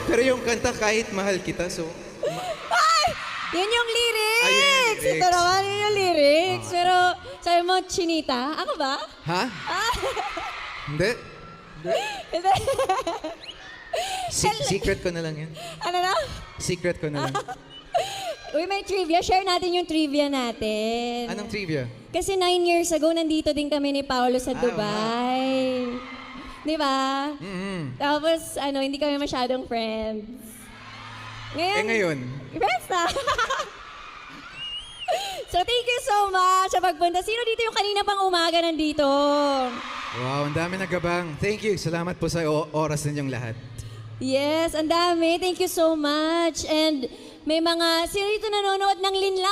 Pero yung kanta, kahit mahal kita, so... Yan yung lyrics! Ayun yung lyrics. Ito naman yun yung lyrics. Pero sabi mo, Chinita, ako ba? Ha? Hindi. Hindi. Secret ko na lang yan. Ano na? Secret ko na lang. Uy, may trivia. Share natin yung trivia natin. Anong trivia? Kasi 9 years ago, nandito din kami ni Paolo sa Dubai. Di ba? Tapos, hindi kami masyadong friends. Ngayon? Friends na. So, thank you so much sa pagpunta. Sino dito yung kanina pang umaga nandito? Wow, ang dami nagabang. Thank you. Salamat po sa oras ninyong lahat. Yes, ang dami. Thank you so much. And may mga, sino dito nanonood ng linlang?